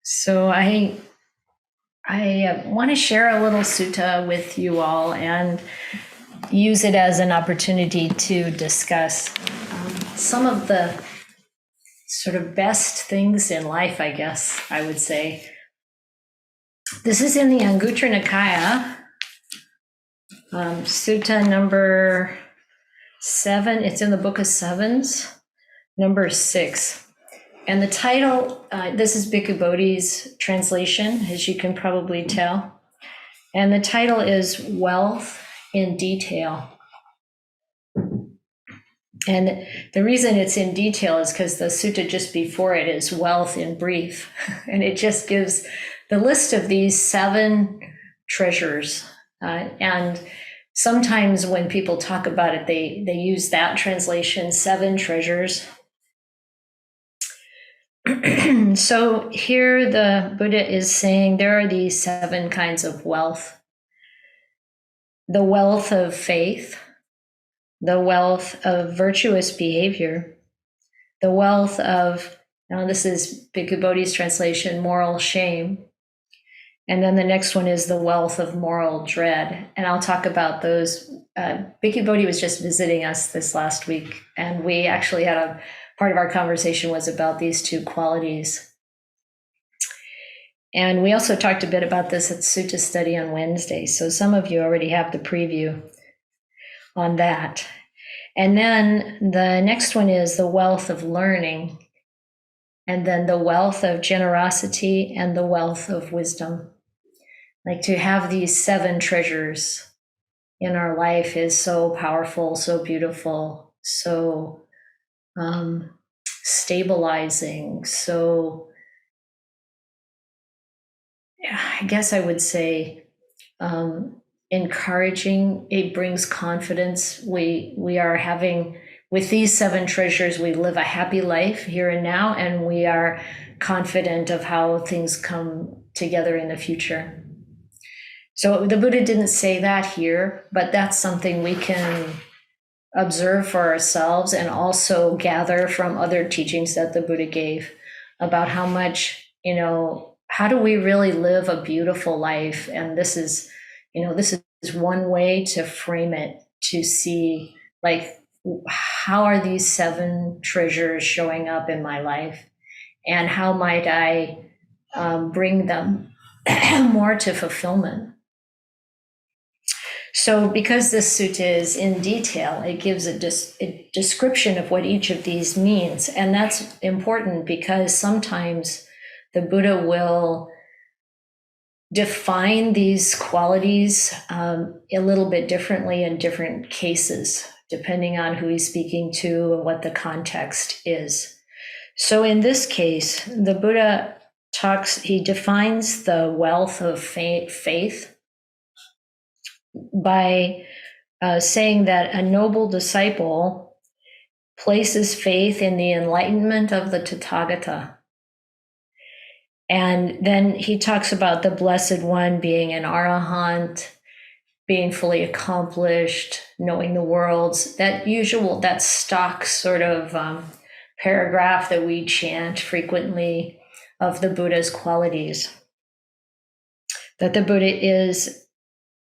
So I want to share a little sutta with you all and use it as an opportunity to discuss some of the sort of best things in life, I guess I would say. This is in the Anguttara Nikaya, sutta number 7. It's in the Book of Sevens, number 6. And the title, this is Bhikkhu Bodhi's translation, as you can probably tell. And the title is Wealth in Detail. And the reason it's in detail is because the sutta just before it is Wealth in Brief. And it just gives the list of these 7 treasures. And sometimes when people talk about it, they use that translation, 7 treasures. So here the Buddha is saying there are these 7 kinds of wealth. The wealth of faith, the wealth of virtuous behavior, the wealth of, now this is Bhikkhu Bodhi's translation, moral shame. And then the next one is the wealth of moral dread. And I'll talk about those. Bhikkhu Bodhi was just visiting us this last week, and we actually had part of our conversation was about these 2 qualities. And we also talked a bit about this at Sutta Study on Wednesday. So some of you already have the preview on that. And then the next one is the wealth of learning, and then the wealth of generosity and the wealth of wisdom. Like, to have these 7 treasures in our life is so powerful, so beautiful, so stabilizing. So I guess I would say encouraging. It brings confidence. We are having, with these 7 treasures, we live a happy life here and now, and we are confident of how things come together in the future. So the Buddha didn't say that here, but that's something we can observe for ourselves and also gather from other teachings that the Buddha gave about how much, how do we really live a beautiful life? And this is one way to frame it, to see, like, how are these 7 treasures showing up in my life? And how might I bring them more to fulfillment? So because this sutta is in detail, it gives a description of what each of these means. And that's important because sometimes the Buddha will define these qualities a little bit differently in different cases, depending on who he's speaking to and what the context is. So in this case, the Buddha he defines the wealth of faith by saying that a noble disciple places faith in the enlightenment of the Tathagata. And then he talks about the Blessed One being an arahant, being fully accomplished, knowing the worlds, that stock sort of paragraph that we chant frequently of the Buddha's qualities. That the Buddha is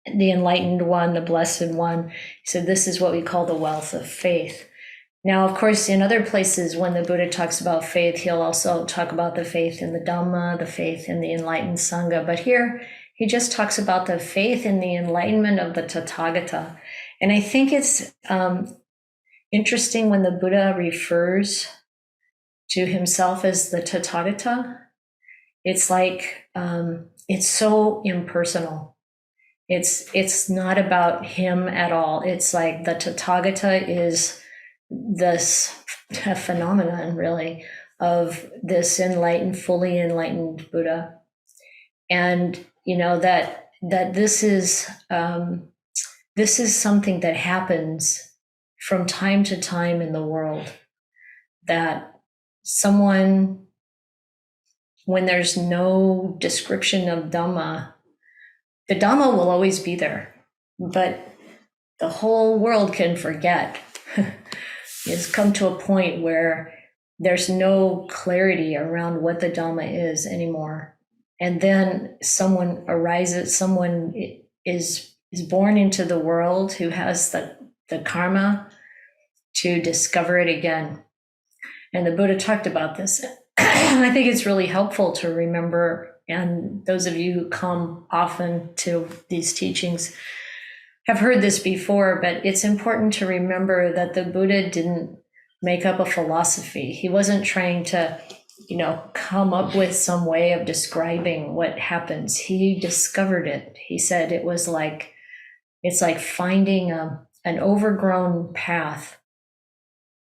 the enlightened one, the Blessed One. So this is what we call the wealth of faith. Now, of course, in other places, when the Buddha talks about faith, he'll also talk about the faith in the Dhamma, the faith in the enlightened Sangha. But here, he just talks about the faith in the enlightenment of the Tathagata. And I think it's interesting when the Buddha refers to himself as the Tathagata. It's like, it's so impersonal. It's not about him at all. It's like the Tathagata is this phenomenon, really, of this enlightened, fully enlightened Buddha. And, that this is something that happens from time to time in the world, that someone, when there's no description of Dhamma, the Dhamma will always be there, but the whole world can forget. It's come to a point where there's no clarity around what the Dhamma is anymore. And then someone is born into the world who has the karma to discover it again. And the Buddha talked about this. I think it's really helpful to remember, and those of you who come often to these teachings have heard this before, but it's important to remember that the Buddha didn't make up a philosophy. He wasn't trying to, come up with some way of describing what happens. He discovered it. He said it's like finding an overgrown path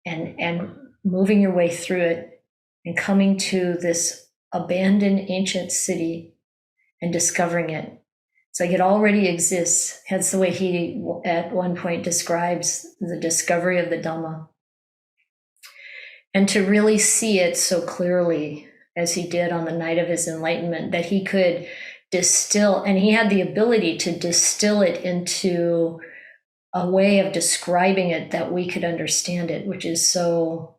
and moving your way through it and coming to this abandoned ancient city and discovering it. It's like it already exists. That's the way he at one point describes the discovery of the Dhamma. And to really see it so clearly as he did on the night of his enlightenment, that he could distill, and he had the ability to distill it into a way of describing it that we could understand it, which is so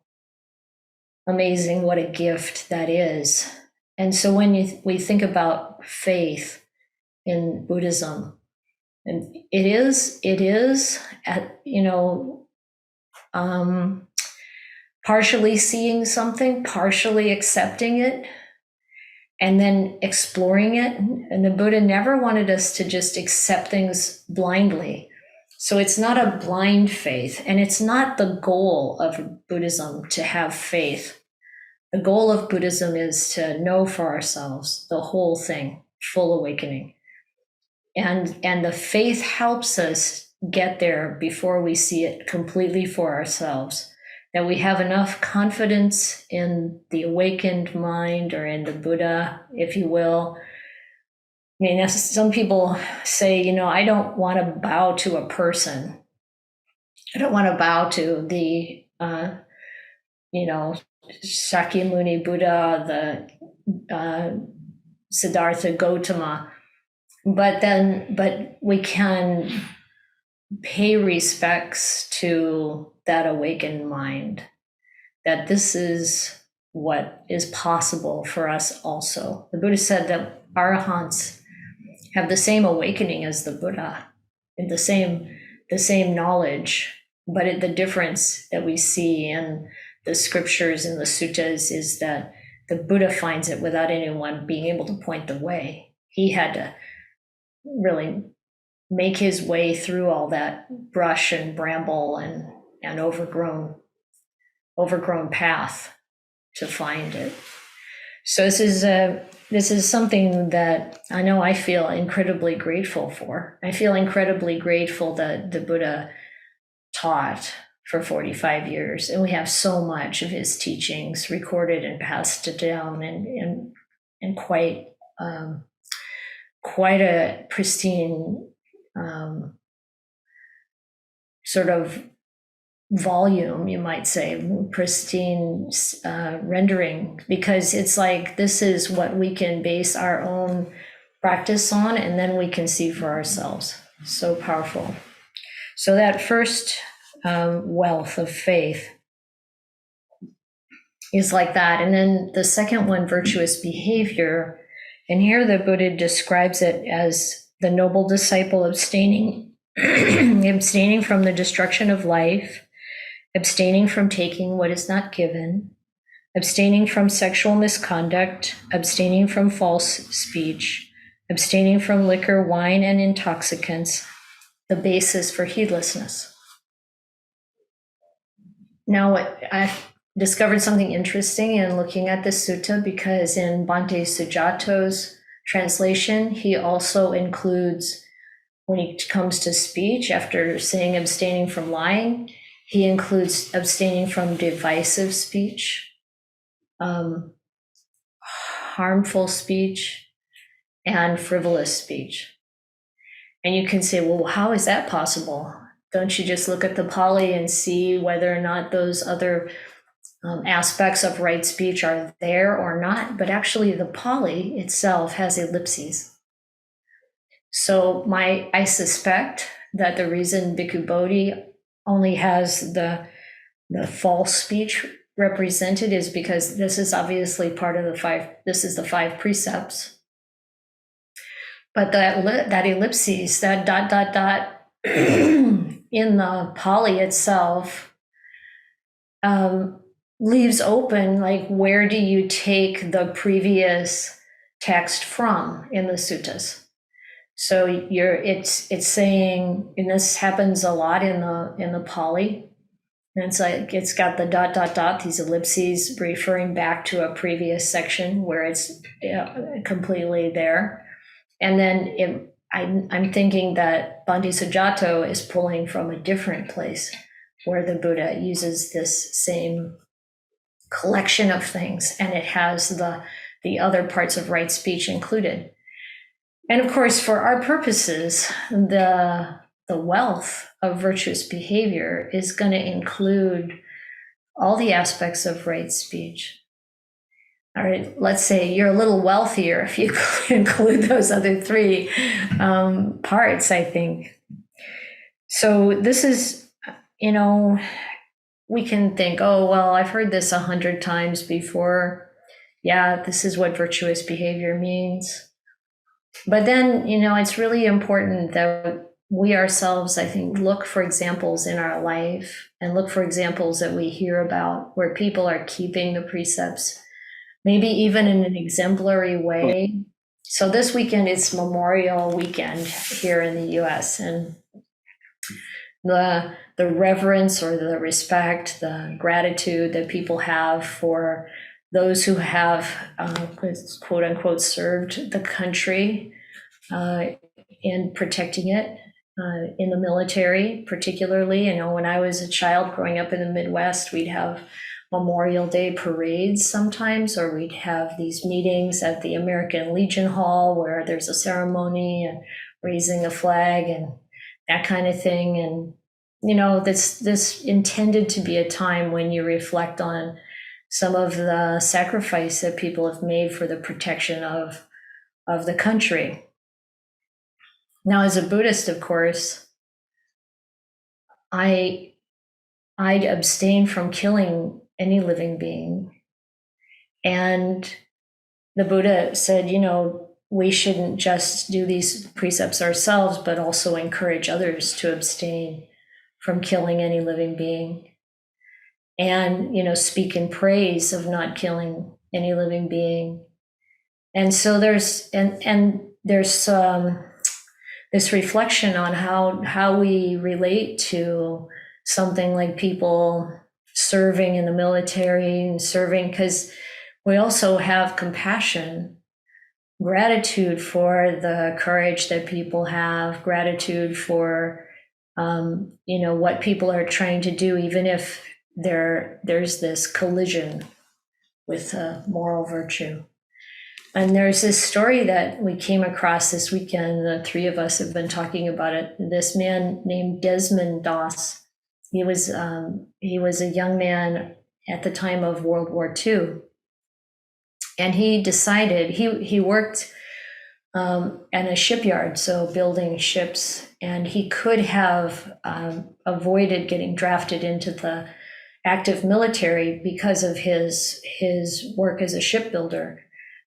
amazing. What a gift that is. And so when we think about faith in Buddhism, and it is partially seeing something, partially accepting it, and then exploring it. And the Buddha never wanted us to just accept things blindly. So it's not a blind faith, and it's not the goal of Buddhism to have faith. The goal of Buddhism is to know for ourselves the whole thing, full awakening. And the faith helps us get there before we see it completely for ourselves. That we have enough confidence in the awakened mind, or in the Buddha, if you will. I mean, some people say, I don't want to bow to a person. I don't want to bow to the, Shakyamuni Buddha, the Siddhartha Gautama. But we can pay respects to that awakened mind, that this is what is possible for us also. The Buddha said that arahants have the same awakening as the Buddha, and the same knowledge, but the difference that we see in the scriptures and the suttas is that the Buddha finds it without anyone being able to point the way. He had to really make his way through all that brush and bramble and overgrown path to find it. So this is something that I know I feel incredibly grateful for. I feel incredibly grateful that the Buddha taught for 45 years, and we have so much of his teachings recorded and passed down, and quite a pristine sort of volume, you might say, pristine rendering, because it's like this is what we can base our own practice on, and then we can see for ourselves. So powerful. So that first wealth of faith is like that. And then the second one, virtuous behavior. And here the Buddha describes it as the noble disciple abstaining from the destruction of life, abstaining from taking what is not given, abstaining from sexual misconduct, abstaining from false speech, abstaining from liquor, wine, and intoxicants, the basis for heedlessness. Now, I've discovered something interesting in looking at this sutta, because in Bhante Sujato's translation, he also includes, when he comes to speech, after saying abstaining from lying, he includes abstaining from divisive speech, harmful speech, and frivolous speech. And you can say, well, how is that possible? Don't you just look at the Pali and see whether or not those other aspects of right speech are there or not? But actually, the Pali itself has ellipses. So I suspect that the reason Bhikkhu Bodhi only has the false speech represented is because this is obviously part of the five precepts. But that ellipses, that dot, dot, dot in the Pali itself leaves open, like, where do you take the previous text from in the suttas? So it's saying, and this happens a lot in the Pali, and it's like it's got the dot, dot, dot, these ellipses referring back to a previous section where it's completely there. And then I'm thinking that Bhante Sujato is pulling from a different place where the Buddha uses this same collection of things, and it has the other parts of right speech included. And of course, for our purposes, the wealth of virtuous behavior is going to include all the aspects of right speech. All right, let's say you're a little wealthier if you include those other three parts, I think. So this is, we can think, oh, well, I've heard this 100 times before. Yeah, this is what virtuous behavior means. But then, it's really important that we ourselves, I think, look for examples in our life and look for examples that we hear about where people are keeping the precepts, maybe even in an exemplary way. So this weekend is Memorial Weekend here in the US, and the reverence or the respect, the gratitude that people have for those who have, quote unquote, served the country in protecting it, in the military, particularly. When I was a child growing up in the Midwest, we'd have Memorial Day parades sometimes, or we'd have these meetings at the American Legion Hall where there's a ceremony and raising a flag and that kind of thing. And, this intended to be a time when you reflect on some of the sacrifice that people have made for the protection of the country. Now, as a Buddhist, of course, I'd abstain from killing any living being. And the Buddha said, we shouldn't just do these precepts ourselves, but also encourage others to abstain from killing any living being. And, speak in praise of not killing any living being. And so there's this reflection on how we relate to something like people serving in the military and serving, because we also have compassion, gratitude for the courage that people have, gratitude for, what people are trying to do, even if there's this collision with moral virtue. And there's this story that we came across this weekend. The three of us have been talking about it. This man named Desmond Doss. He was a young man at the time of World War II, and he decided he worked in a shipyard, so building ships, and he could have avoided getting drafted into the active military because of his work as a shipbuilder.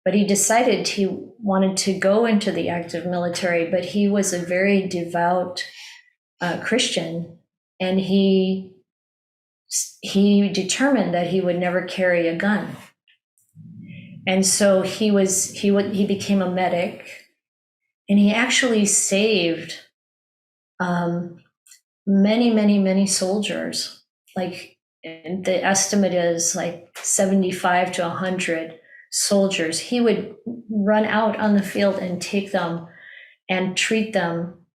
But he decided he wanted to go into the active military, but he was a very devout Christian, and he determined that he would never carry a gun. And so he became a medic, and he actually saved many, many, many soldiers. Like, the estimate is like 75 to 100 soldiers. He would run out on the field and take them and treat them.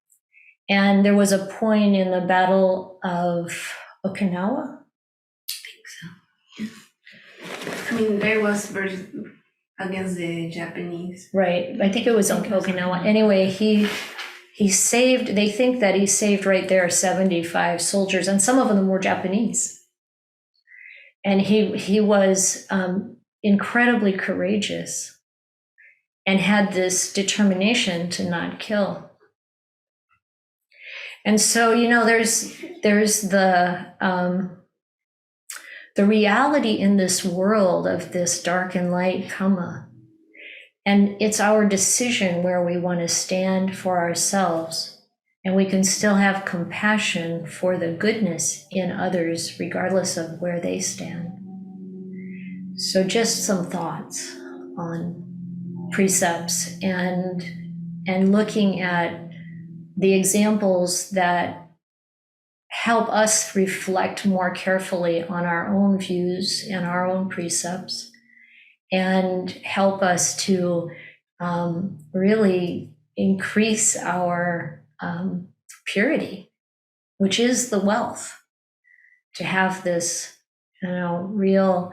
And there was a point in the Battle of Okinawa. I think so. Yeah. There was against the Japanese. Right. I think it was Okinawa. Anyway, he saved, they think that he saved right there 75 soldiers, and some of them were Japanese. And he was incredibly courageous and had this determination to not kill. And so, there's the the reality in this world of this dark and light karma. And it's our decision where we want to stand for ourselves. And we can still have compassion for the goodness in others, regardless of where they stand. So just some thoughts on precepts and looking at the examples that help us reflect more carefully on our own views and our own precepts, and help us to really increase our purity, which is the wealth. To have this, real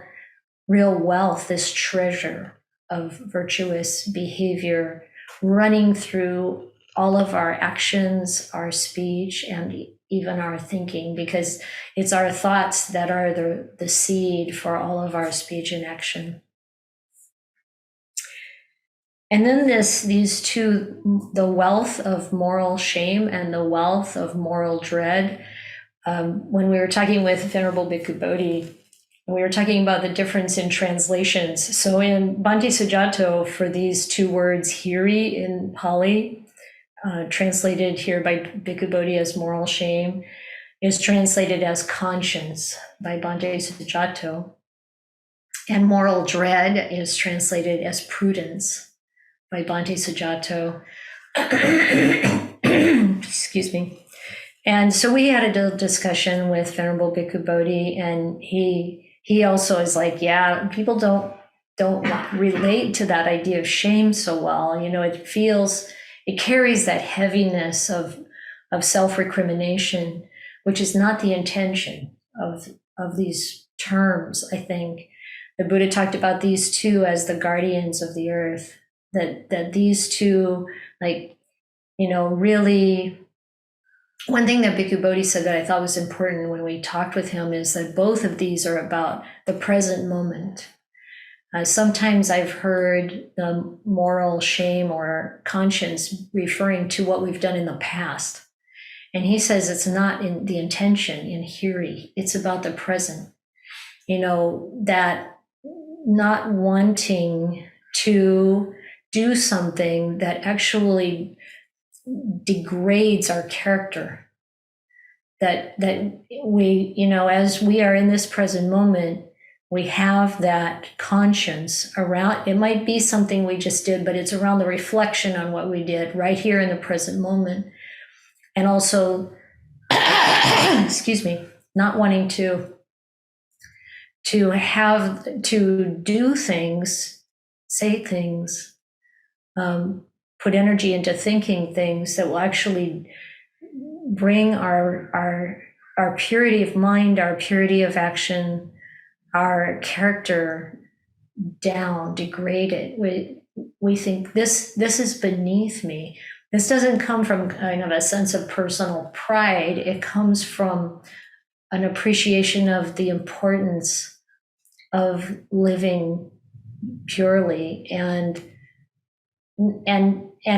wealth, this treasure of virtuous behavior running through all of our actions, our speech, and even our thinking, because it's our thoughts that are the seed for all of our speech and action. And then these two, the wealth of moral shame and the wealth of moral dread. When we were talking with Venerable Bhikkhu Bodhi, we were talking about the difference in translations. So in Bhante Sujato, for these two words, hiri in Pali, translated here by Bhikkhu Bodhi as moral shame, is translated as conscience by Bhante Sujato. And moral dread is translated as prudence by Bhante Sujato. Excuse me. And so we had a discussion with Venerable Bhikkhu Bodhi, and he also is like, yeah, people don't relate to that idea of shame so well. It carries that heaviness of self-recrimination, which is not the intention of these terms. I think the Buddha talked about these two as the guardians of the earth, that these two, really. One thing that Bhikkhu Bodhi said that I thought was important when we talked with him is that both of these are about the present moment. Sometimes I've heard the moral shame or conscience referring to what we've done in the past. And he says it's not in the intention in hiri, it's about the present. That not wanting to do something that actually degrades our character, that we, as we are in this present moment, we have that conscience around. It might be something we just did, but it's around the reflection on what we did right here in the present moment. And also, excuse me, not wanting to do things, say things, put energy into thinking things that will actually bring our purity of mind, our purity of action, our character down, degrade it. We think this is beneath me. This doesn't come from kind of a sense of personal pride. It comes from an appreciation of the importance of living purely and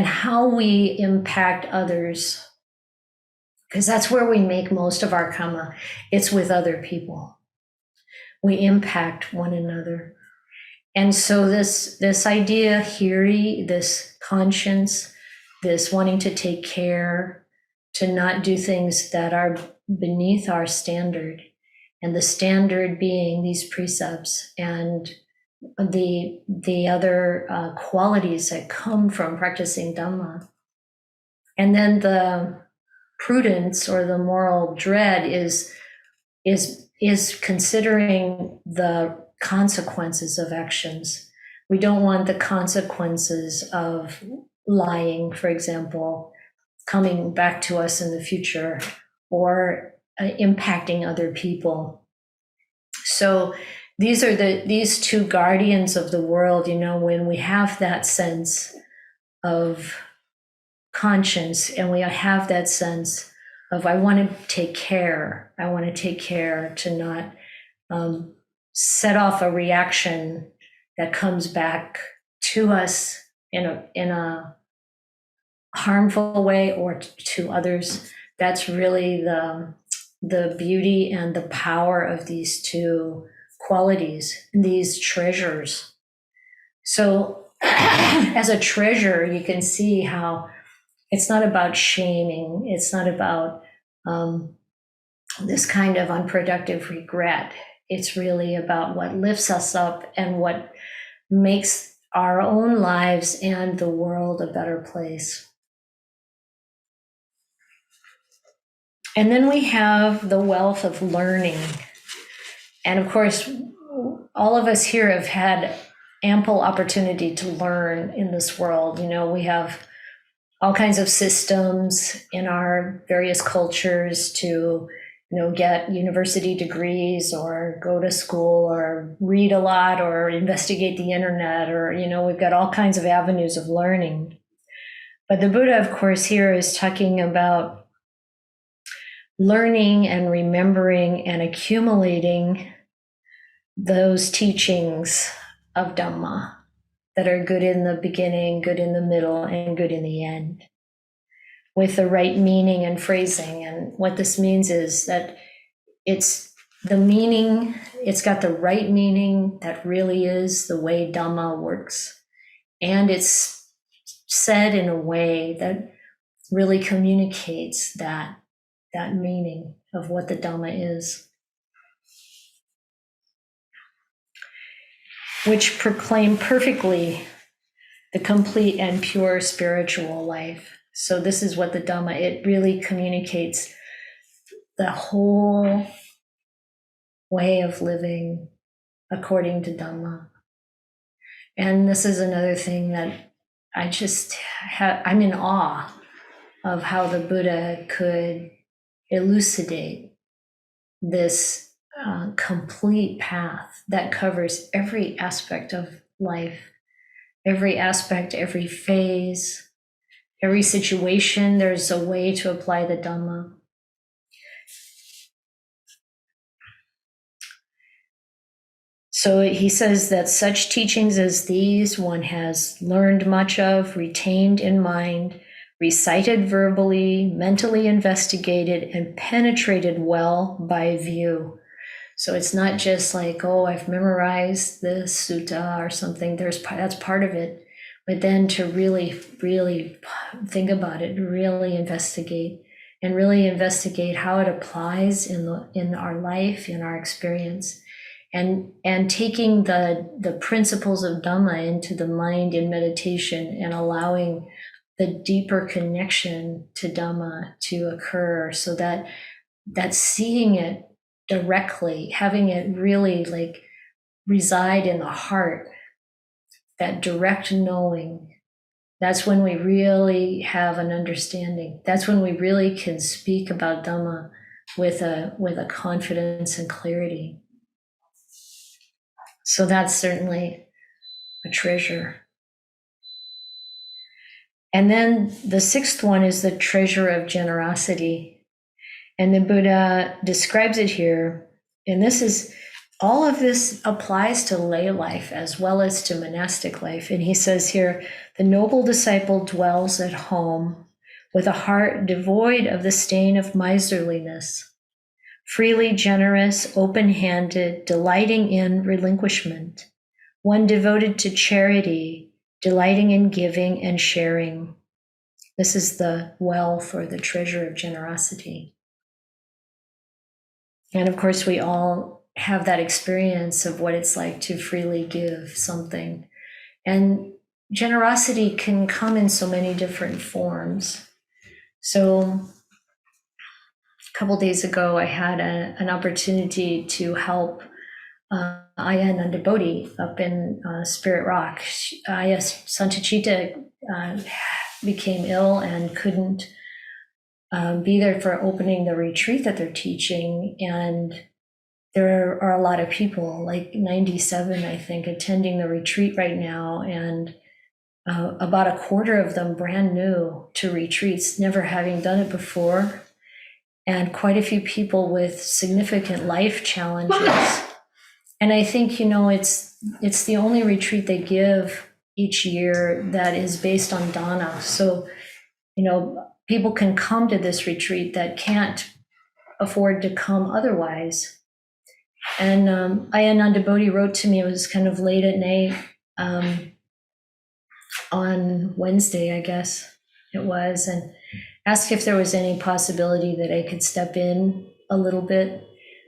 how we impact others, because that's where we make most of our karma. It's with other people. We impact one another. And so this idea, hiri, this conscience, this wanting to take care, to not do things that are beneath our standard, and the standard being these precepts and the other qualities that come from practicing Dhamma. And then the prudence or the moral dread is considering the consequences of actions. We don't want the consequences of lying, for example, coming back to us in the future, or impacting other people. So these are these two guardians of the world, when we have that sense of conscience and we have that sense of, I want to take care to not set off a reaction that comes back to us in a harmful way or to others. That's really the beauty and the power of these two qualities, these treasures. So as a treasure, you can see how it's not about shaming. It's not about this kind of unproductive regret. It's really about what lifts us up and what makes our own lives and the world a better place. And then we have the wealth of learning. And of course, all of us here have had ample opportunity to learn in this world. We have all kinds of systems in our various cultures to, get university degrees or go to school or read a lot or investigate the internet, or, we've got all kinds of avenues of learning. But the Buddha, of course, here is talking about learning and remembering and accumulating those teachings of Dhamma that are good in the beginning, good in the middle, and good in the end, with the right meaning and phrasing. And what this means is that it's the meaning, it's got the right meaning that really is the way Dhamma works. And it's said in a way that really communicates that meaning of what the Dhamma is, which proclaim perfectly the complete and pure spiritual life. So this is what the Dhamma, it really communicates the whole way of living according to Dhamma. And this is another thing that I'm in awe of how the Buddha could elucidate this complete path that covers every aspect of life, every aspect, every phase, every situation. There's a way to apply the Dhamma. So he says that such teachings as these one has learned much of, retained in mind, recited verbally, mentally investigated, and penetrated well by view. So it's not just like, oh, I've memorized this sutta or something. That's part of it. But then to really, really think about it, really investigate how it applies in our life, in our experience. And taking the principles of Dhamma into the mind in meditation and allowing the deeper connection to Dhamma to occur, so that seeing it directly, having it really like reside in the heart, that direct knowing, that's when we really have an understanding. That's when we really can speak about Dhamma with a confidence and clarity. So that's certainly a treasure. And then the sixth one is the treasure of generosity. And the Buddha describes it here. And all of this applies to lay life as well as to monastic life. And he says here, the noble disciple dwells at home with a heart devoid of the stain of miserliness, freely generous, open-handed, delighting in relinquishment, one devoted to charity, delighting in giving and sharing. This is the wealth or the treasure of generosity. And of course, we all have that experience of what it's like to freely give something. And generosity can come in so many different forms. So a couple days ago, I had an opportunity to help Aya Nandabodhi up in Spirit Rock. Aya Santachita became ill and couldn't be there for opening the retreat that they're teaching. And there are a lot of people, like 97, I think, attending the retreat right now. And about a quarter of them brand new to retreats, never having done it before. And quite a few people with significant life challenges. And I think, it's the only retreat they give each year that is based on dana. So, people can come to this retreat that can't afford to come otherwise. And Ayananda Bodhi wrote to me, it was kind of late at night on Wednesday, I guess it was, and asked if there was any possibility that I could step in a little bit.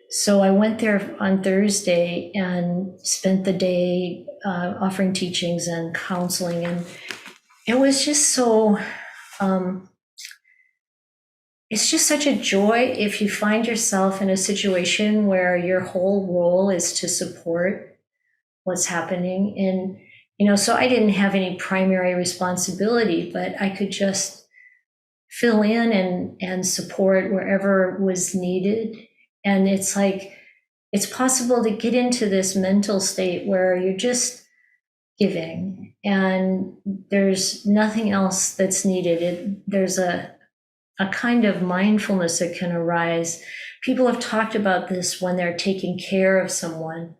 So I went there on Thursday and spent the day offering teachings and counseling. And it was just so, it's just such a joy if you find yourself in a situation where your whole role is to support what's happening. And, so I didn't have any primary responsibility, but I could just fill in and support wherever was needed. And it's like, it's possible to get into this mental state where you're just giving and there's nothing else that's needed. There's a kind of mindfulness that can arise. People have talked about this when they're taking care of someone.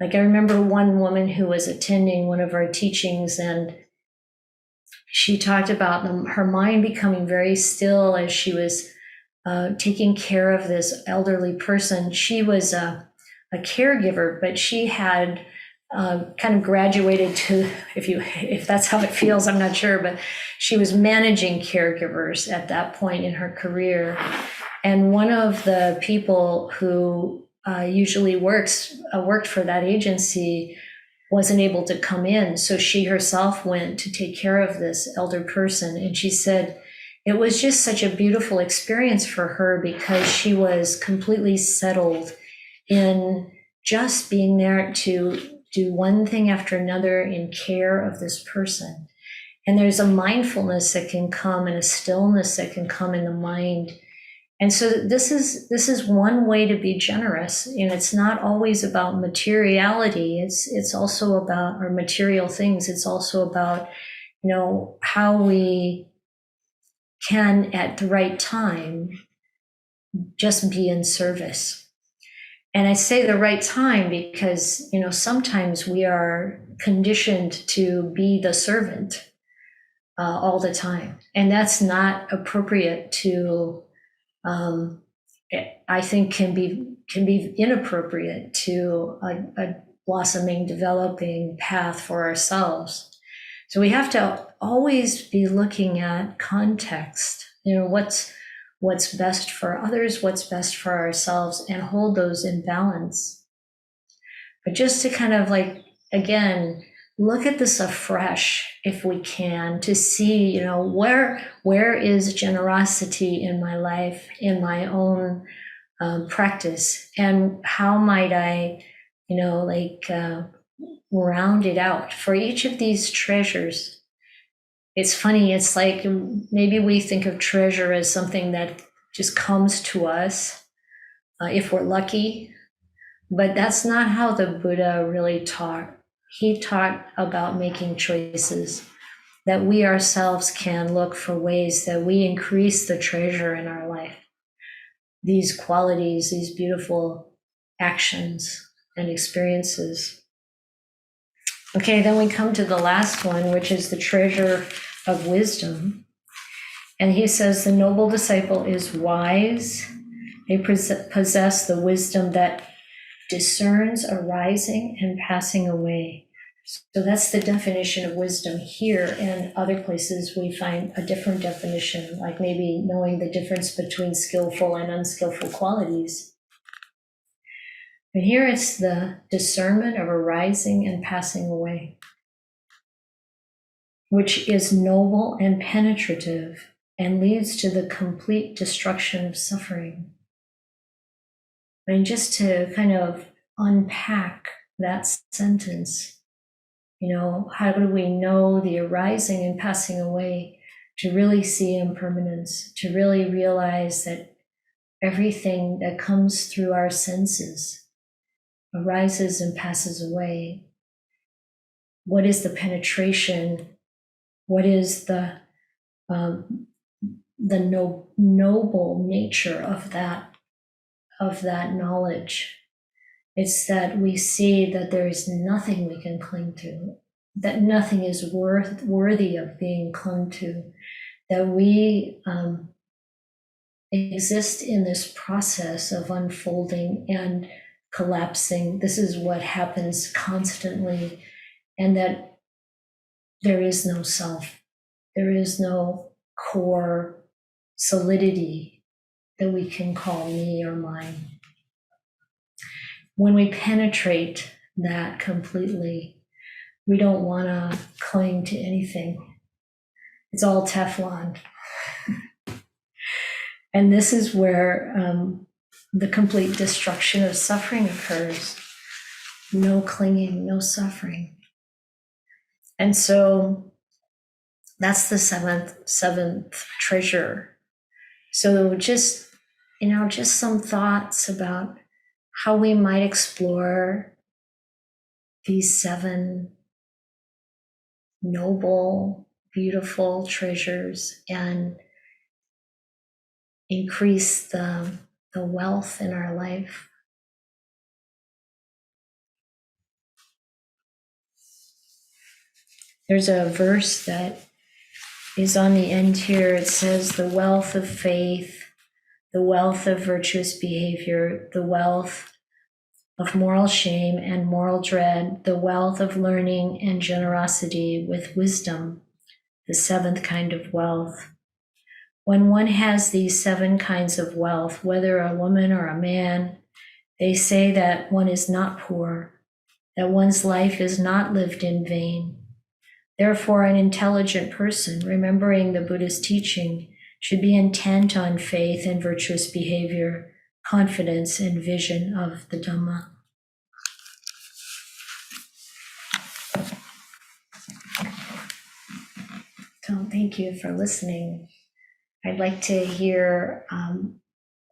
Like I remember one woman who was attending one of our teachings, and she talked about her mind becoming very still as she was taking care of this elderly person. She was a caregiver, but she had kind of graduated to, if that's how it feels, I'm not sure, but she was managing caregivers at that point in her career. And one of the people who usually worked for that agency wasn't able to come in. So she herself went to take care of this elder person. And she said it was just such a beautiful experience for her because she was completely settled in just being there to do one thing after another in care of this person. And there's a mindfulness that can come and a stillness that can come in the mind. And so this is one way to be generous. It's not always about materiality. It's also about our material things. It's also about, how we can at the right time just be in service. And I say the right time because, sometimes we are conditioned to be the servant all the time. And that's not appropriate to, I think can be inappropriate to a blossoming, developing path for ourselves. So we have to always be looking at context, what's best for others, what's best for ourselves, and hold those in balance. But just to kind of again, look at this afresh if we can, to see, where is generosity in my life, in my own practice, and how might I, round it out for each of these treasures. It's funny, it's like maybe we think of treasure as something that just comes to us if we're lucky, but that's not how the Buddha really taught. He taught about making choices, that we ourselves can look for ways that we increase the treasure in our life. These qualities, these beautiful actions and experiences. Okay, then we come to the last one, which is the treasure of wisdom. And he says, the noble disciple is wise. They possess the wisdom that discerns arising and passing away. So that's the definition of wisdom here. And other places we find a different definition, like maybe knowing the difference between skillful and unskillful qualities. But here it's the discernment of arising and passing away, which is noble and penetrative and leads to the complete destruction of suffering. And just to kind of unpack that sentence, how do we know the arising and passing away? To really see impermanence, to really realize that everything that comes through our senses arises and passes away. What is the penetration? What is the noble nature of that knowledge? It's that we see that there is nothing we can cling to, that nothing is worthy of being clung to, that we exist in this process of unfolding and collapsing. This is what happens constantly, and that there is no self. There is no core solidity that we can call me or mine. When we penetrate that completely, we don't want to cling to anything. It's all Teflon. And this is where the complete destruction of suffering occurs. No clinging, no suffering. And so that's the seventh treasure. So just some thoughts about how we might explore these 7 noble, beautiful treasures and increase the wealth in our life. There's a verse that is on the end here. It says, the wealth of faith, the wealth of virtuous behavior, the wealth of moral shame and moral dread, the wealth of learning and generosity with wisdom, the 7th kind of wealth. When one has these 7 kinds of wealth, whether a woman or a man, they say that one is not poor, that one's life is not lived in vain. Therefore, an intelligent person, remembering the Buddhist teaching, should be intent on faith and virtuous behavior, confidence and vision of the Dhamma. So thank you for listening. I'd like to hear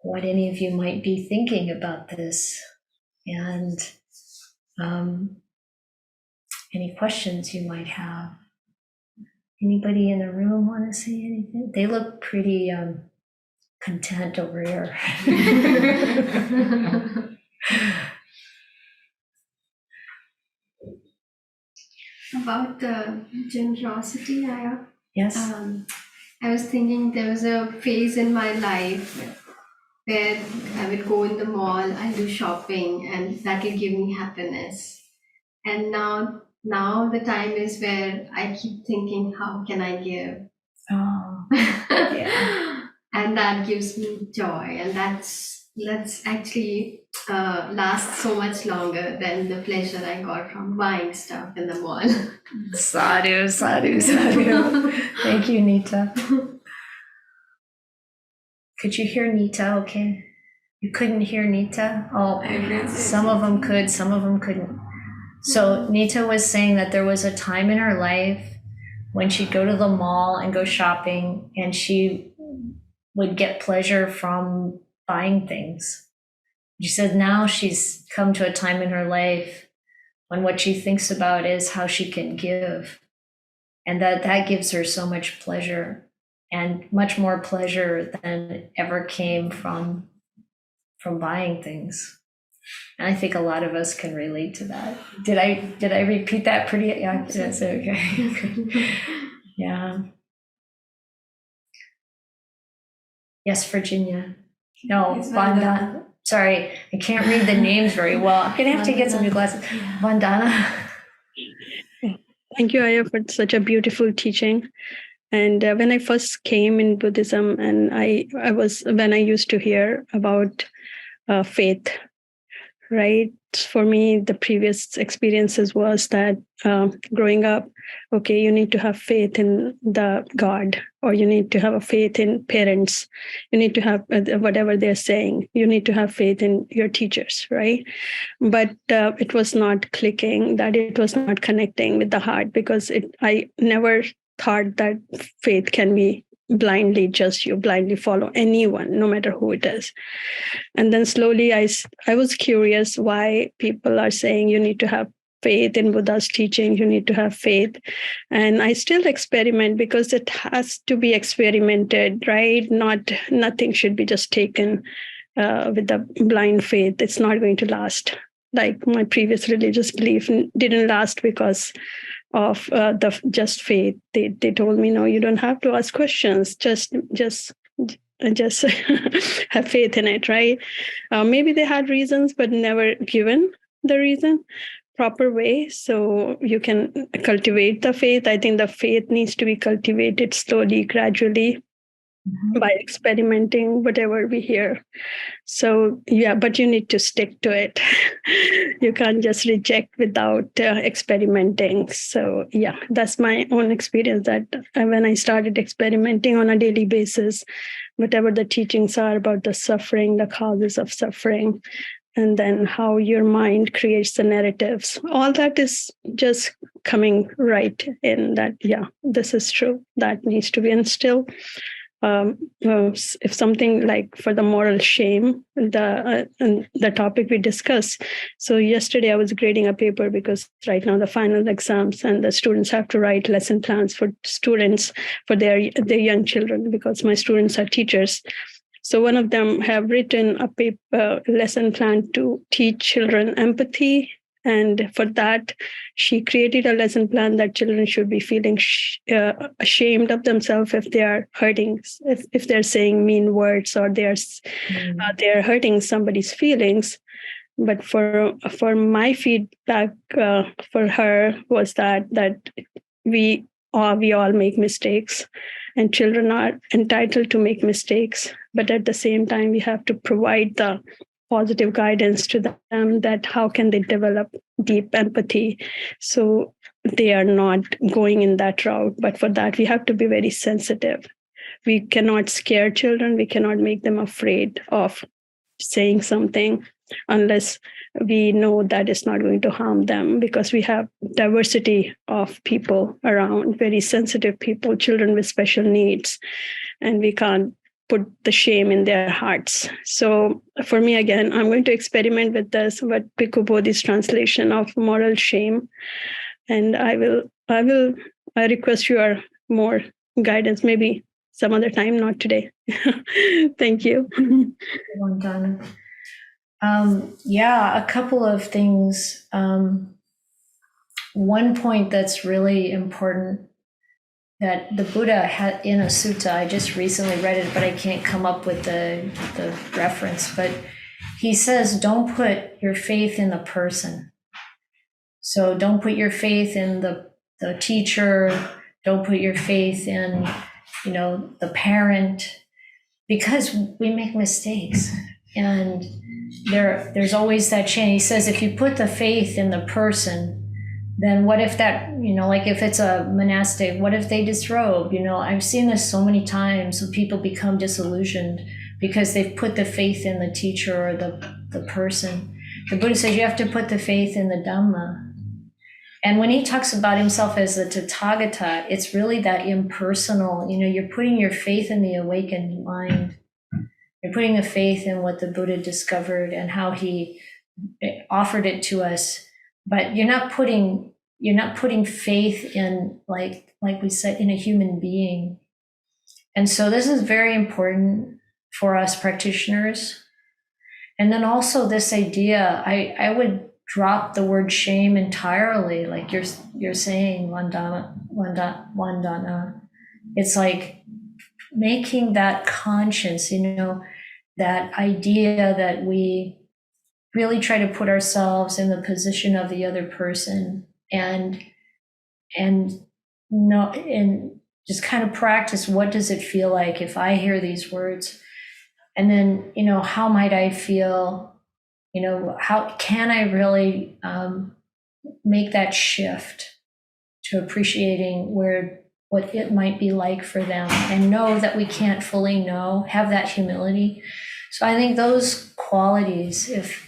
what any of you might be thinking about this, and any questions you might have. Anybody in the room want to say anything? They look pretty content over here. About the generosity, Aya. Yes. I was thinking there was a phase in my life where I would go in the mall, I'll do shopping, and that will give me happiness. And now the time is where I keep thinking, how can I give? Oh, yeah. And that gives me joy, and that's actually last so much longer than the pleasure I got from buying stuff in the mall. Sadhu, sadhu, sadhu. Thank you, Nita. Could you hear Nita okay? You couldn't hear Nita? Oh, some of them could, some of them couldn't. So Nita was saying that there was a time in her life when she'd go to the mall and go shopping, and she would get pleasure from buying things. She said now she's come to a time in her life when what she thinks about is how she can give, and that gives her so much pleasure, and much more pleasure than ever came from buying things. And I think a lot of us can relate to that. Did I repeat that pretty? Yeah, that's okay. Yeah. Yes, Virginia. No, Vandana. Sorry, I can't read the names very well. I'm gonna have to get some new glasses. Vandana. Thank you, Aya, for such a beautiful teaching. And when I first came in Buddhism, and when I used to hear about faith, right? For me, the previous experiences was that growing up, okay, you need to have faith in the God, or you need to have a faith in parents. You need to have whatever they're saying. You need to have faith in your teachers, right? But it was not clicking, that it was not connecting with the heart, because I never thought that faith can be blindly, just you blindly follow anyone, no matter who it is. And then slowly I was curious why people are saying you need to have faith in Buddha's teaching, you need to have faith. And I still experiment, because it has to be experimented, right? Nothing should be just taken with the blind faith. It's not going to last. Like my previous religious belief didn't last because of the just faith. They told me, no, you don't have to ask questions. Just just have faith in it, right? Maybe they had reasons, but never given the reason proper way. So you can cultivate the faith. I think the faith needs to be cultivated slowly, gradually, by experimenting whatever we hear. So yeah, but you need to stick to it. You can't just reject without experimenting. So yeah, that's my own experience, that when I started experimenting on a daily basis, whatever the teachings are about the suffering, the causes of suffering, and then how your mind creates the narratives, all that is just coming right in that, yeah, this is true. That needs to be instilled. If something like for the moral shame, the topic we discussed. So yesterday I was grading a paper because right now the final exams and the students have to write lesson plans for students for their young children, because my students are teachers. So one of them have written a paper lesson plan to teach children empathy. And for that, she created a lesson plan that children should be feeling ashamed of themselves if they are hurting, if they're saying mean words, or they're hurting somebody's feelings. But for my feedback for her was that we all make mistakes, and children are entitled to make mistakes. But at the same time, we have to provide the positive guidance to them, that how can they develop deep empathy so they are not going in that route. But for that, we have to be very sensitive. We cannot scare children. We cannot make them afraid of saying something unless we know that it's not going to harm them, because we have diversity of people around, very sensitive people, children with special needs, and we can't put the shame in their hearts. So for me, again, I'm going to experiment with this, what Bhikkhu Bodhi's translation of moral shame. And I request your more guidance, maybe some other time, not today. Thank you. Well done. Yeah, a couple of things. One point that's really important that the Buddha had in a sutta, I just recently read it, but I can't come up with the reference, but he says, don't put your faith in the person. So don't put your faith in the teacher, don't put your faith in, the parent, because we make mistakes. And there's always that chain. He says, if you put the faith in the person, then what if that, like if it's a monastic, what if they disrobe? I've seen this so many times when people become disillusioned because they've put the faith in the teacher or the person. The Buddha says you have to put the faith in the Dhamma. And when he talks about himself as the Tathagata, it's really that impersonal, you're putting your faith in the awakened mind. You're putting the faith in what the Buddha discovered and how he offered it to us. But you're not putting faith in, like we said, in a human being. And so this is very important for us practitioners. And then also this idea, I would drop the word shame entirely, like you're saying, Vandana. It's like making that conscious, that idea that we really try to put ourselves in the position of the other person and just kind of practice, what does it feel like if I hear these words? And then, how might I feel? How can I really make that shift to appreciating what it might be like for them, and know that we can't fully know, have that humility. So I think those qualities, if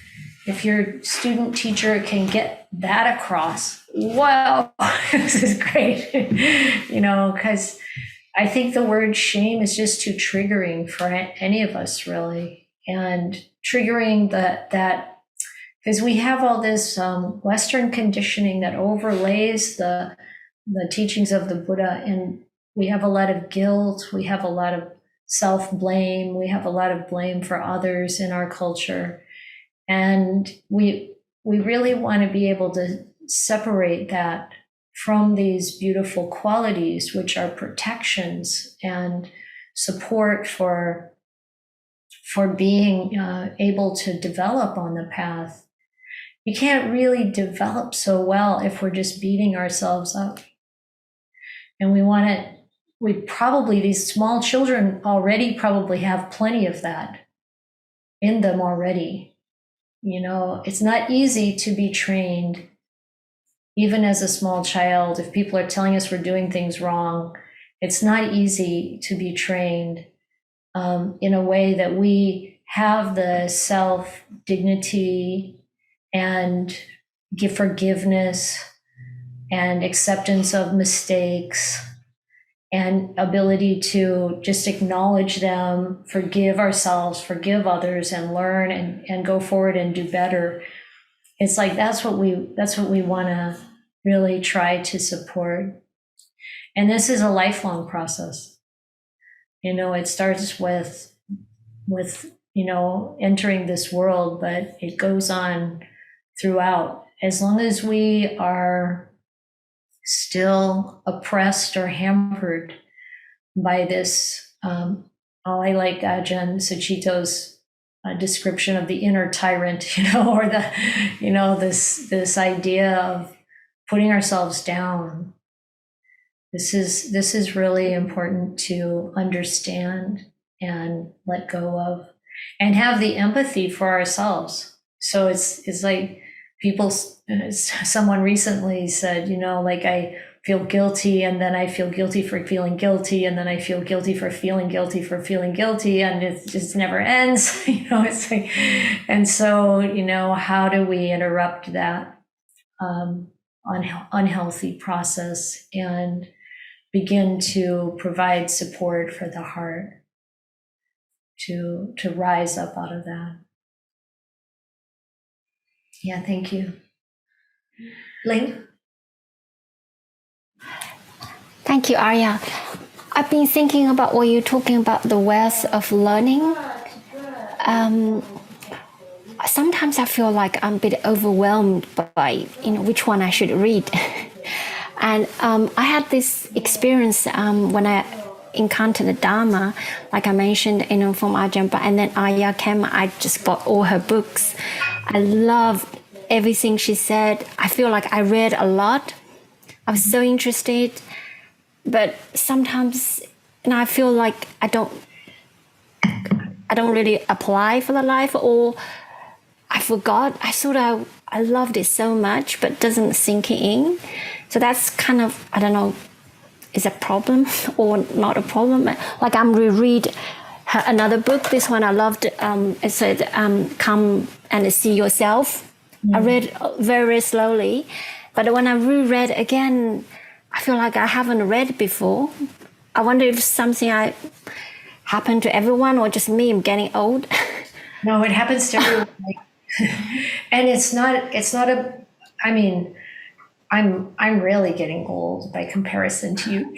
your student teacher can get that across, well, this is great, because I think the word shame is just too triggering for any of us, really. And triggering that, because we have all this Western conditioning that overlays the teachings of the Buddha, and we have a lot of guilt, we have a lot of self-blame, we have a lot of blame for others in our culture. And we really want to be able to separate that from these beautiful qualities, which are protections and support for for being able to develop on the path. You can't really develop so well if we're just beating ourselves up. And these small children already probably have plenty of that in them already. It's not easy to be trained, even as a small child. If people are telling us we're doing things wrong, it's not easy to be trained in a way that we have the self-dignity and give forgiveness and acceptance of mistakes and ability to just acknowledge them, forgive ourselves, forgive others, and learn and go forward and do better. It's like that's what we want to really try to support. And this is a lifelong process. It starts with entering this world, but it goes on throughout. As long as we are still oppressed or hampered by this, I like Ajahn Suchito's description of the inner tyrant, or this idea of putting ourselves down. This is really important to understand and let go of, and have the empathy for ourselves. So it's like someone recently said, I feel guilty, and then I feel guilty for feeling guilty, and then I feel guilty for feeling guilty for feeling guilty, and it just never ends. It's like, and so, how do we interrupt that unhealthy process and begin to provide support for the heart to rise up out of that? Yeah, thank you. Ling? Thank you, Arya. I've been thinking about what you're talking about, the wealth of learning. Sometimes I feel like I'm a bit overwhelmed by, which one I should read. And I had this experience when I encountered the Dhamma, like I mentioned, from Ajahn, and then Arya came, I just bought all her books. I love everything she said. I feel like I read a lot. I was so interested, but sometimes, I feel like I don't really apply for the life, or I forgot. I loved it so much, but doesn't sink in. So that's kind of, I don't know, is a problem or not a problem. Like I'm reread another book. This one I loved. It said, "Come and see yourself." I read very slowly, but when I reread again, I feel like I haven't read before. I wonder if something happened to everyone, or just me. I'm getting old. No, it happens to everyone. And it's not I'm really getting old by comparison to you.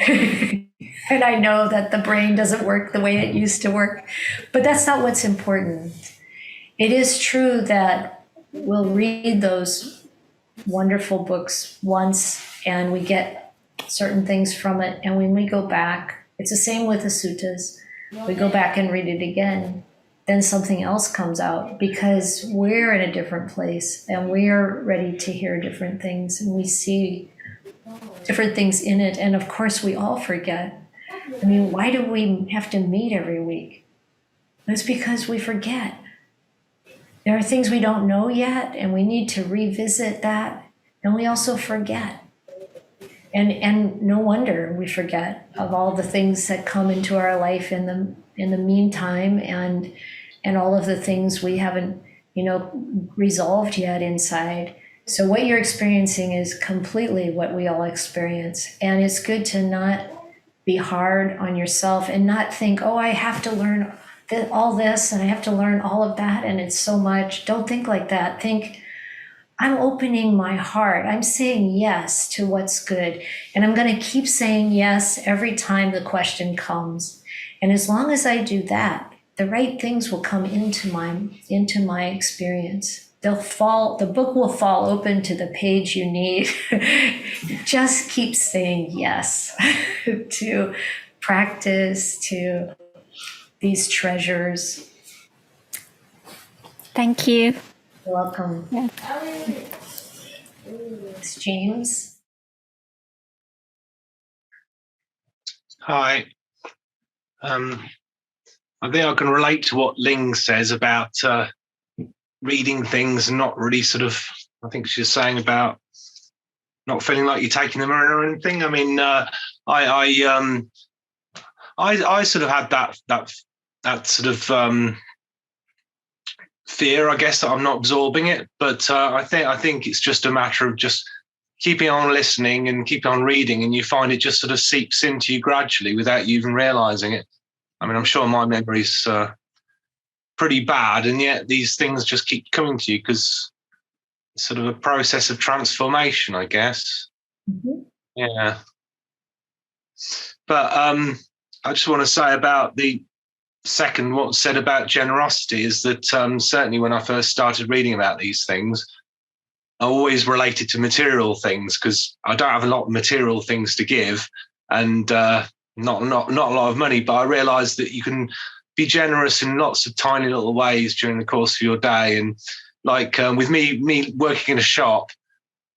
And I know that the brain doesn't work the way it used to work, but that's not what's important. It is true that we'll read those wonderful books once and we get certain things from it. And when we go back, it's the same with the suttas. We go back and read it again, then something else comes out because we're in a different place and we're ready to hear different things and we see different things in it. And of course, we all forget. Why do we have to meet every week? It's because we forget. There are things we don't know yet, and we need to revisit that. And we also forget. And no wonder we forget of all the things that come into our life in the meantime, and all of the things we haven't, resolved yet inside. So what you're experiencing is completely what we all experience. And it's good to not be hard on yourself and not think, oh, I have to learn all this and I have to learn all of that and it's so much. Don't think like that. Think, I'm opening my heart. I'm saying yes to what's good. And I'm going to keep saying yes every time the question comes. And as long as I do that, the right things will come into my experience. The book will fall open to the page you need. Just keep saying yes to practice, to these treasures. Thank you. You're welcome. Yeah. It's James. Hi. I think I can relate to what Ling says about reading things and not really sort of, I think she's saying about not feeling like you're taking them in or anything. I mean, I sort of had that sort of fear, I guess, that I'm not absorbing it. But I think it's just a matter of just keeping on listening and keep on reading, and you find it just sort of seeps into you gradually without you even realizing it. I mean, I'm sure my memory's pretty bad, and yet these things just keep coming to you because it's sort of a process of transformation, I guess. Mm-hmm. Yeah. But I just want to say about the second, what's said about generosity is that certainly when I first started reading about these things, I always related to material things because I don't have a lot of material things to give, and not a lot of money. But I realised that you can be generous in lots of tiny little ways during the course of your day. And like with me working in a shop,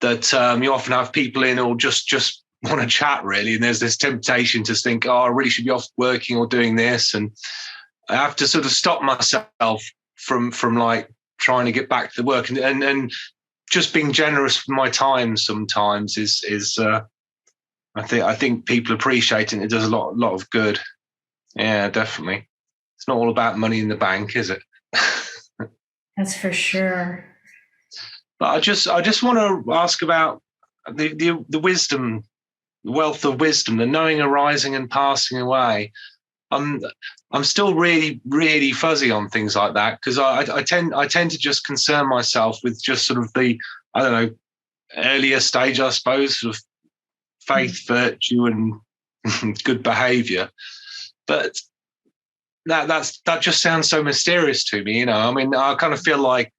that you often have people in who just want to chat really, and there's this temptation to think, oh, I really should be off working or doing this, and I have to sort of stop myself from like trying to get back to the work and just being generous with my time sometimes is I think people appreciate it and it does a lot of good. Yeah, definitely. It's not all about money in the bank, is it? That's for sure. But I just want to ask about the wisdom, the wealth of wisdom, the knowing arising and passing away. I'm still really fuzzy on things like that because I tend to just concern myself with just sort of the, I don't know, earlier stage, I suppose, of faith, virtue, and good behaviour. But that just sounds so mysterious to me, you know. I mean, I kind of feel like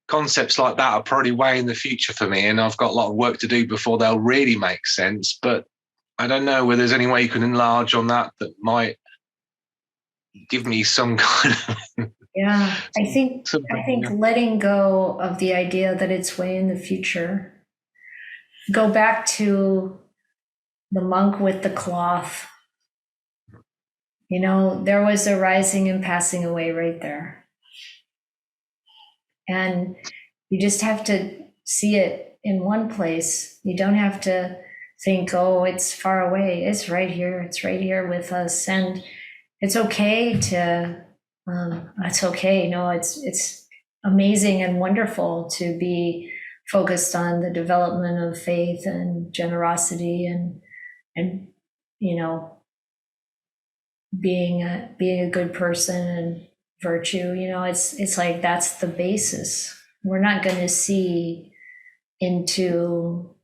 concepts like that are probably way in the future for me, and I've got a lot of work to do before they'll really make sense. But I don't know whether there's any way you can enlarge on that might give me some kind of Yeah, I think letting go of the idea that it's way in the future. Go back to the monk with the cloth. You know, there was a rising and passing away right there. And you just have to see it in one place. You don't have to think, oh, it's far away. It's right here. It's right here with us. And it's okay to, it's okay. No, it's amazing and wonderful to be focused on the development of faith and generosity and you know, being a good person and virtue. You know, it's like that's the basis. We're not going to see into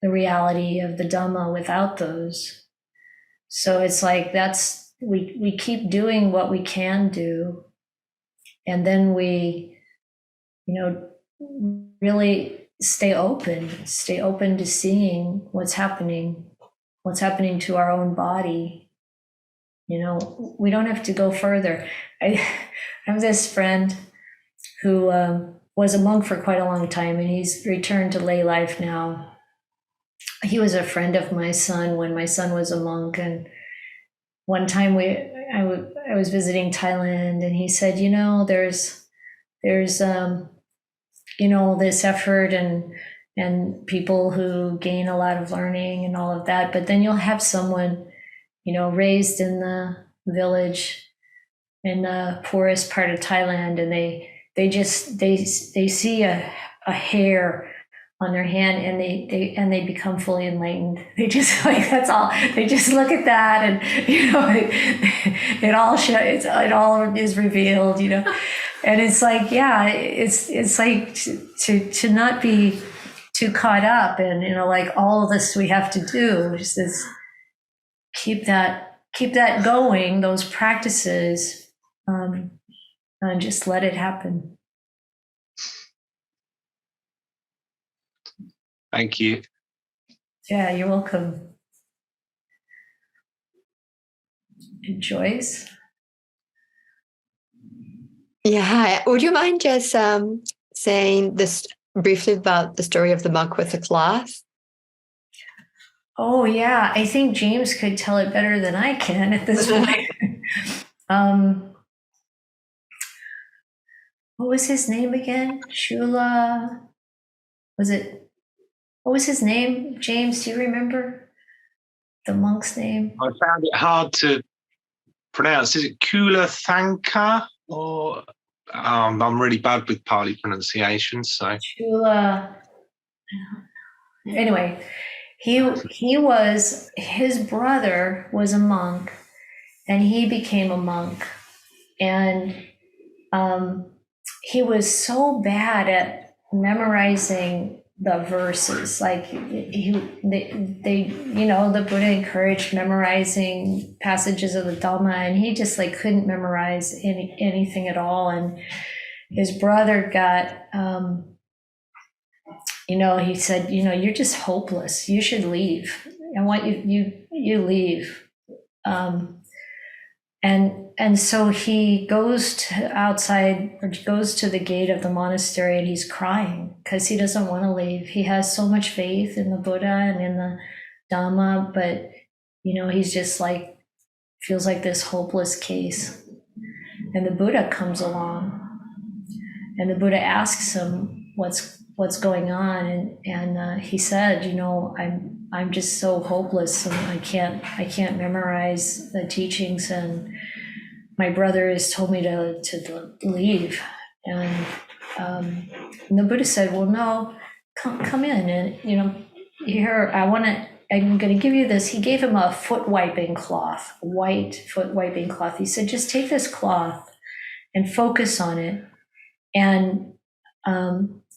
the reality of the Dhamma without those. So it's like we keep doing what we can do, and then we, you know, really stay open to seeing what's happening to our own body. You know, we don't have to go further. I have this friend who was a monk for quite a long time, and he's returned to lay life now. He was a friend of my son when my son was a monk, and one time I was visiting Thailand, and he said, you know, there's you know, this effort and people who gain a lot of learning and all of that, but then you'll have someone, you know, raised in the village in the poorest part of Thailand, and they see a hair on their hand, and they become fully enlightened. They just like, that's all. They just look at that, and you know, it all is revealed, you know. And it's like, yeah, it's like to not be too caught up in, you know, like all of this we have to do. Just this, keep that going, those practices, and just let it happen. Thank you. Yeah, you're welcome. And Joyce? Yeah, hi. Would you mind just saying this briefly about the story of the monk with the cloth? Oh yeah, I think James could tell it better than I can at this point. um, what was his name again? Shula. Was it? What was his name? James, do you remember the monk's name? I found it hard to pronounce. Is it Kula Thanka? Or I'm really bad with Pali pronunciations, so Shula. Anyway, he was, his brother was a monk, and he became a monk, and he was so bad at memorizing the verses. Like they the Buddha encouraged memorizing passages of the Dhamma, and he just like couldn't memorize anything at all. And his brother got he said, you're just hopeless, you should leave, I want you leave. And so he goes to outside, or goes to the gate of the monastery, and he's crying because he doesn't want to leave. He has so much faith in the Buddha and in the Dhamma, but he's just like, feels like this hopeless case. And the Buddha comes along, and the Buddha asks him what's going on, and he said, I'm just so hopeless, and I can't memorize the teachings, and my brother has told me to leave. And the Buddha said, well, no, come in, and here I'm going to give you this. He gave him a foot wiping cloth, a white foot wiping cloth. He said, just take this cloth and focus on it, and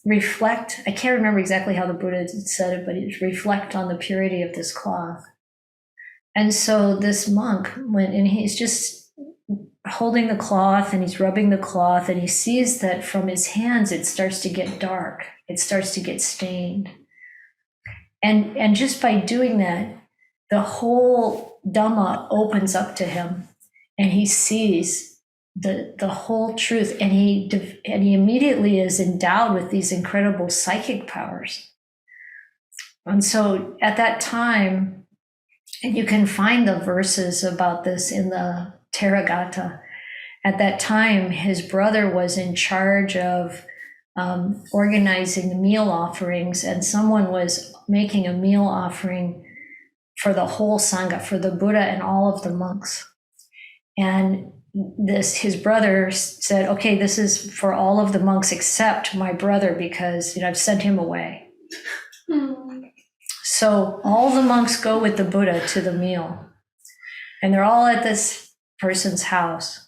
reflect. I can't remember exactly how the Buddha said it, but it's reflect on the purity of this cloth. And so this monk went, and he's just holding the cloth, and he's rubbing the cloth, and he sees that from his hands it starts to get dark, it starts to get stained. And just by doing that, the whole Dhamma opens up to him, and he sees the whole truth, and he immediately is endowed with these incredible psychic powers. And so at that time, and you can find the verses about this in the Theragatha, at that time his brother was in charge of organizing the meal offerings, and someone was making a meal offering for the whole Sangha, for the Buddha and all of the monks. And his brother said, okay, this is for all of the monks except my brother, because I've sent him away. So all the monks go with the Buddha to the meal, and they're all at this person's house,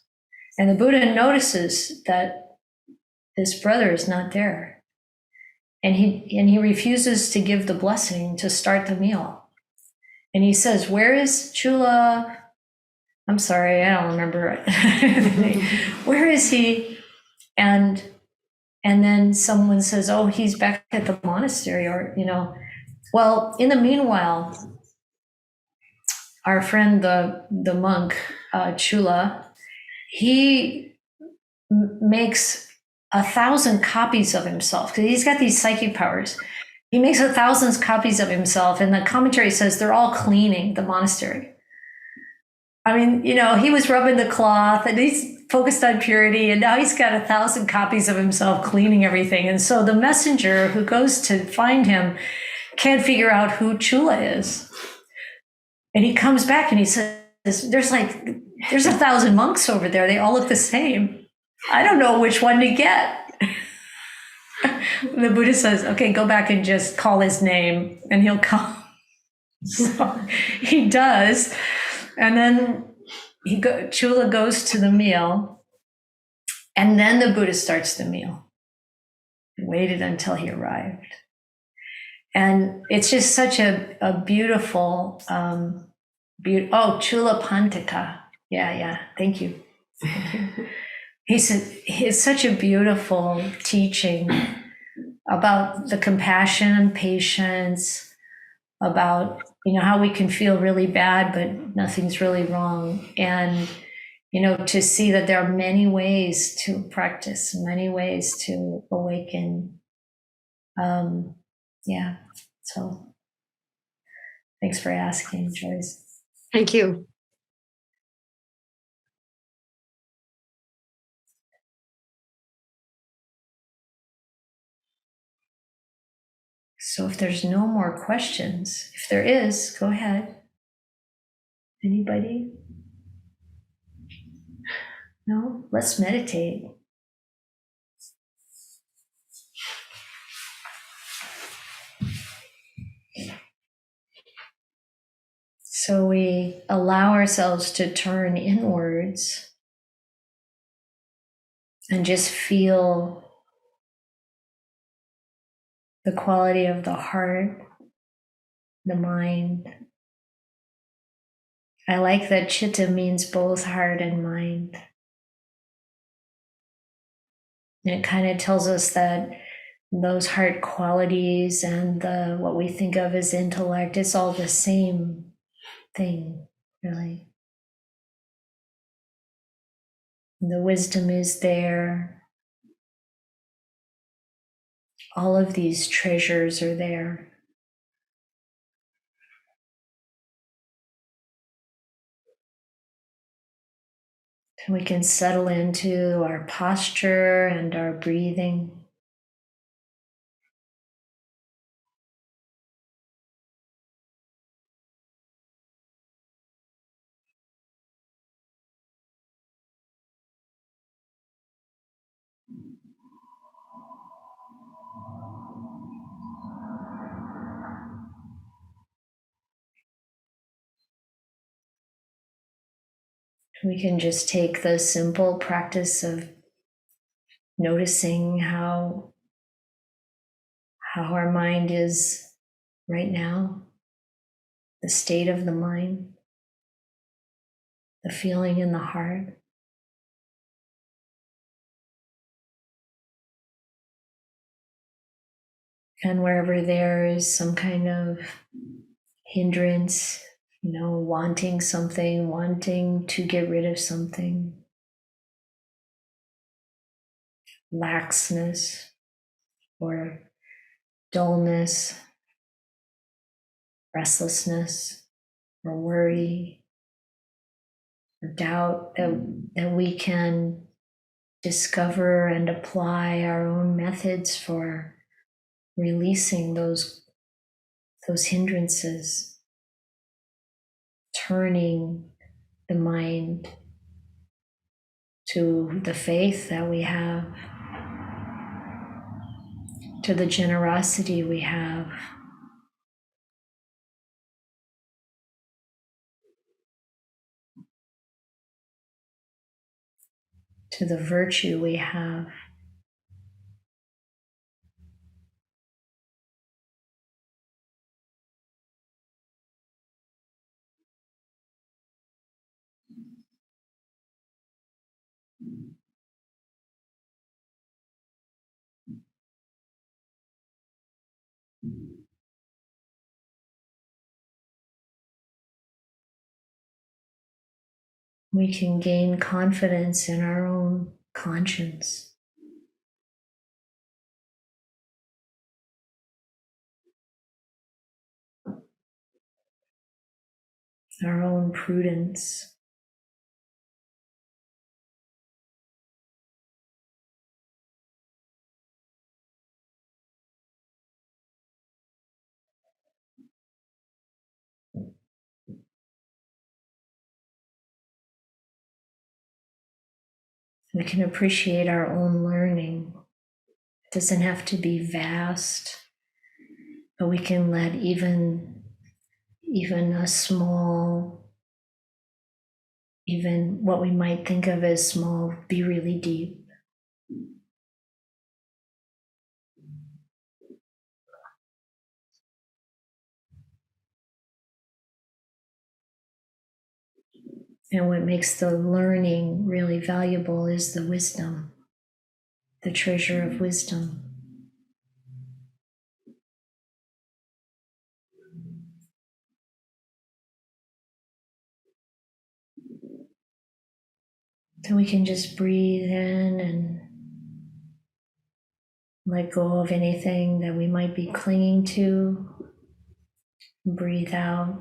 and the Buddha notices that this brother is not there, and he refuses to give the blessing to start the meal. And he says, where is Chula? I'm sorry, I don't remember. Where is he? And then someone says, oh, he's back at the monastery, or well, in the meanwhile, our friend the monk Chula, he makes 1,000 copies of himself, because he's got these psychic powers. He makes 1,000 copies of himself, and the commentary says they're all cleaning the monastery. I mean, he was rubbing the cloth, and he's focused on purity, and now he's got 1,000 copies of himself cleaning everything. And so the messenger who goes to find him can't figure out who Chula is. And he comes back and he says, there's 1,000 monks over there. They all look the same. I don't know which one to get. The Buddha says, okay, go back and just call his name and he'll come. So he does. And then Chula goes to the meal, and then the Buddha starts the meal. He waited until he arrived. And it's just such a beautiful, Chula Pantaka. Yeah, thank you. It's such a beautiful teaching about the compassion and patience, about how we can feel really bad, but nothing's really wrong. And to see that there are many ways to practice, many ways to awaken. Yeah. So thanks for asking, Joyce. Thank you. So if there's no more questions, if there is, go ahead. Anybody? No? Let's meditate. So we allow ourselves to turn inwards and just feel the quality of the heart, the mind. I like that chitta means both heart and mind. And it kind of tells us that those heart qualities and what we think of as intellect, it's all the same thing, really. The wisdom is there. All of these treasures are there. And we can settle into our posture and our breathing. We can just take the simple practice of noticing how our mind is right now, the state of the mind, the feeling in the heart. And wherever there is some kind of hindrance, wanting something, wanting to get rid of something, laxness or dullness, restlessness or worry or doubt, that we can discover and apply our own methods for releasing those hindrances, turning the mind to the faith that we have, to the generosity we have, to the virtue we have. We can gain confidence in our own conscience, our own prudence. We can appreciate our own learning. It doesn't have to be vast, but we can let even a small, even what we might think of as small, be really deep. And what makes the learning really valuable is the wisdom, the treasure of wisdom. So we can just breathe in and let go of anything that we might be clinging to. Breathe out.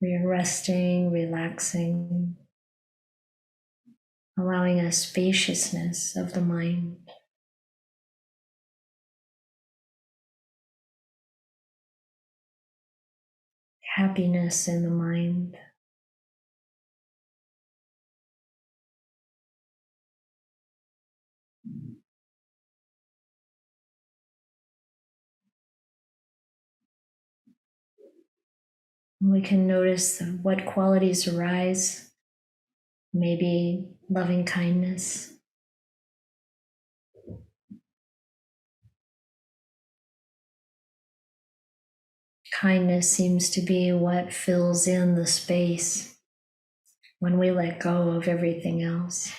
We are resting, relaxing, allowing a spaciousness of the mind. Happiness in the mind. We can notice what qualities arise, maybe loving kindness. Kindness seems to be what fills in the space when we let go of everything else.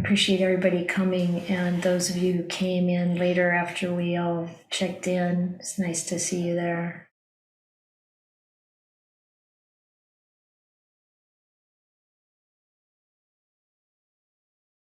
appreciate everybody coming, and those of you who came in later after we all checked in. It's nice to see you there.